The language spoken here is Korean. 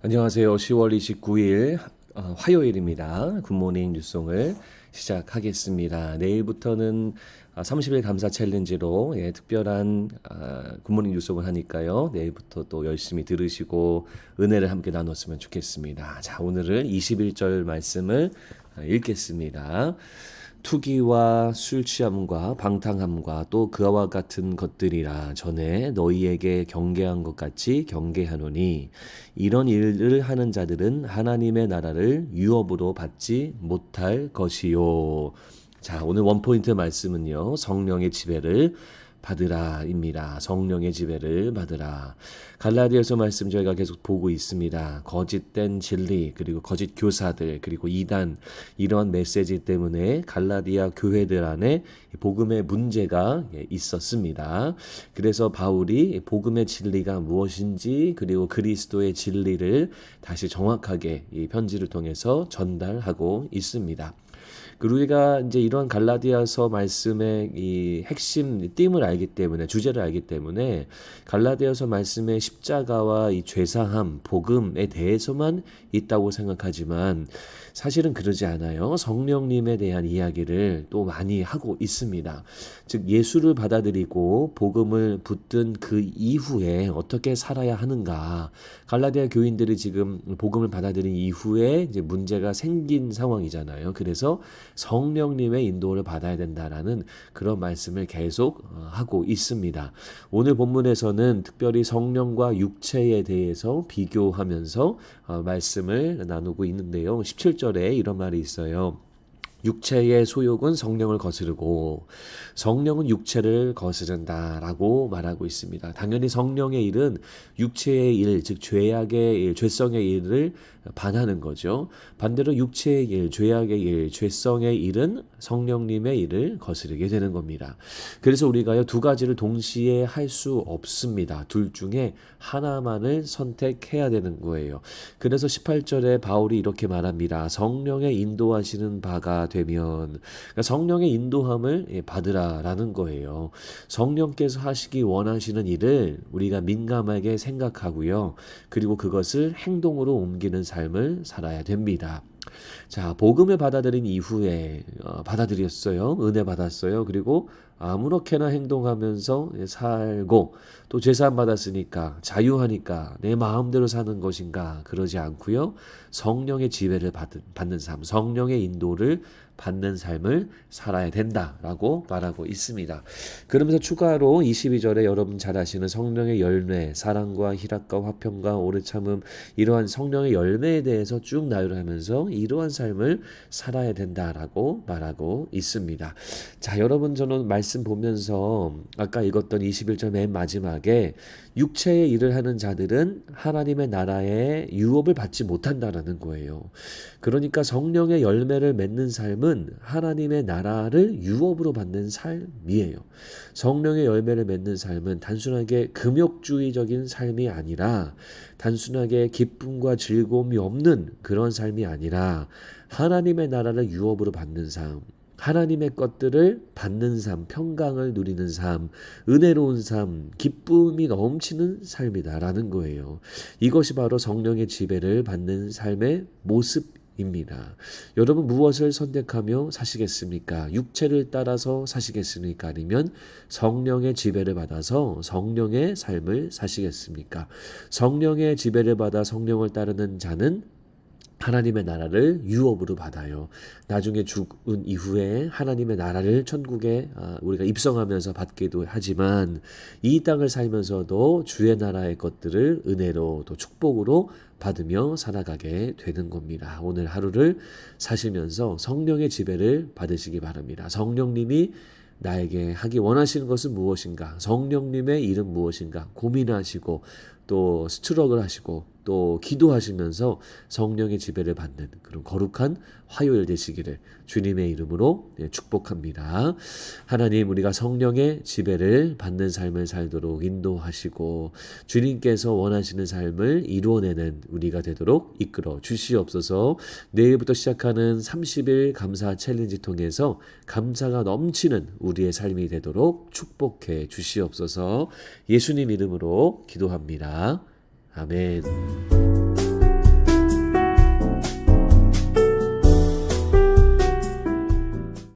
안녕하세요. 10월 29일 화요일입니다. 굿모닝 뉴송을 시작하겠습니다. 내일부터는 30일 감사 챌린지로 특별한 굿모닝 뉴송을 하니까요. 내일부터 또 열심히 들으시고 은혜를 함께 나눴으면 좋겠습니다. 자, 오늘은 21절 말씀을 읽겠습니다. 투기와 술 취함과 방탕함과 또 그와 같은 것들이라 전에 너희에게 경계한 것 같이 경계하노니 이런 일을 하는 자들은 하나님의 나라를 유업으로 받지 못할 것이요. 자, 오늘 원포인트 말씀은요. 성령의 지배를 받으라입니다. 성령의 지배를 받으라. 갈라디아서 말씀 저희가 계속 보고 있습니다. 거짓된 진리 그리고 거짓 교사들 그리고 이단 이런 메시지 때문에 갈라디아 교회들 안에 복음의 문제가 있었습니다. 그래서 바울이 복음의 진리가 무엇인지 그리고 그리스도의 진리를 다시 정확하게 이 편지를 통해서 전달하고 있습니다. 우리가 이제 이런 갈라디아서 말씀의 이 핵심 띠을 알기 때문에 주제를 알기 때문에 갈라디아서 말씀의 십자가와 이 죄사함, 복음에 대해서만 있다고 생각하지만 사실은 그러지 않아요. 성령님에 대한 이야기를 또 많이 하고 있습니다. 즉 예수를 받아들이고 복음을 붙든 그 이후에 어떻게 살아야 하는가. 갈라디아 교인들이 지금 복음을 받아들인 이후에 이제 문제가 생긴 상황이잖아요. 그래서 성령님의 인도를 받아야 된다라는 그런 말씀을 계속 하고 있습니다. 오늘 본문에서는 특별히 성령과 육체에 대해서 비교하면서 말씀을 나누고 있는데요. 17절에 이런 말이 있어요. 육체의 소욕은 성령을 거스르고 성령은 육체를 거스른다라고 말하고 있습니다. 당연히 성령의 일은 육체의 일, 즉 죄악의 일, 죄성의 일을 반하는 거죠. 반대로 육체의 일, 죄악의 일, 죄성의 일은 성령님의 일을 거스르게 되는 겁니다. 그래서 우리가요 두 가지를 동시에 할 수 없습니다. 둘 중에 하나만을 선택해야 되는 거예요. 그래서 18절에 바울이 이렇게 말합니다. 성령의 인도하시는 바가 되면 그러니까 성령의 인도함을 받으라라는 거예요. 성령께서 하시기 원하시는 일을 우리가 민감하게 생각하고요. 그리고 그것을 행동으로 옮기는 삶을 살아야 됩니다. 자, 복음을 받아들인 이후에 받아들였어요. 은혜 받았어요. 그리고 아무렇게나 행동하면서 살고 또 제사함 받았으니까 자유하니까 내 마음대로 사는 것인가 그러지 않고요. 성령의 지배를 받는 삶, 성령의 인도를 받는 삶을 살아야 된다라고 말하고 있습니다. 그러면서 추가로 22절에 여러분 잘 아시는 성령의 열매, 사랑과 희락과 화평과 오래 참음 이러한 성령의 열매에 대해서 쭉 나열하면서 이러한 삶을 살아야 된다라고 말하고 있습니다. 자, 여러분 저는 말씀 보면서 아까 읽었던 21절 맨 마지막에 육체의 일을 하는 자들은 하나님의 나라의 유업을 받지 못한다라는 거예요. 그러니까 성령의 열매를 맺는 삶은 하나님의 나라를 유업으로 받는 삶이에요. 성령의 열매를 맺는 삶은 단순하게 금욕주의적인 삶이 아니라 단순하게 기쁨과 즐거움이 없는 그런 삶이 아니라 하나님의 나라를 유업으로 받는 삶, 하나님의 것들을 받는 삶, 평강을 누리는 삶, 은혜로운 삶, 기쁨이 넘치는 삶이다라는 거예요. 이것이 바로 성령의 지배를 받는 삶의 모습입니다. 여러분 무엇을 선택하며 사시겠습니까? 육체를 따라서 사시겠습니까? 아니면 성령의 지배를 받아서 성령의 삶을 사시겠습니까? 성령의 지배를 받아 성령을 따르는 자는 하나님의 나라를 유업으로 받아요. 나중에 죽은 이후에 하나님의 나라를 천국에 우리가 입성하면서 받기도 하지만 이 땅을 살면서도 주의 나라의 것들을 은혜로 또 축복으로 받으며 살아가게 되는 겁니다. 오늘 하루를 사시면서 성령의 지배를 받으시기 바랍니다. 성령님이 나에게 하기 원하시는 것은 무엇인가? 성령님의 일은 무엇인가? 고민하시고 또 스트럭을 하시고 또 기도하시면서 성령의 지배를 받는 그런 거룩한 화요일 되시기를 주님의 이름으로 축복합니다. 하나님 우리가 성령의 지배를 받는 삶을 살도록 인도하시고 주님께서 원하시는 삶을 이루어내는 우리가 되도록 이끌어 주시옵소서. 내일부터 시작하는 30일 감사 챌린지 통해서 감사가 넘치는 우리의 삶이 되도록 축복해 주시옵소서. 예수님 이름으로 기도합니다. 아멘.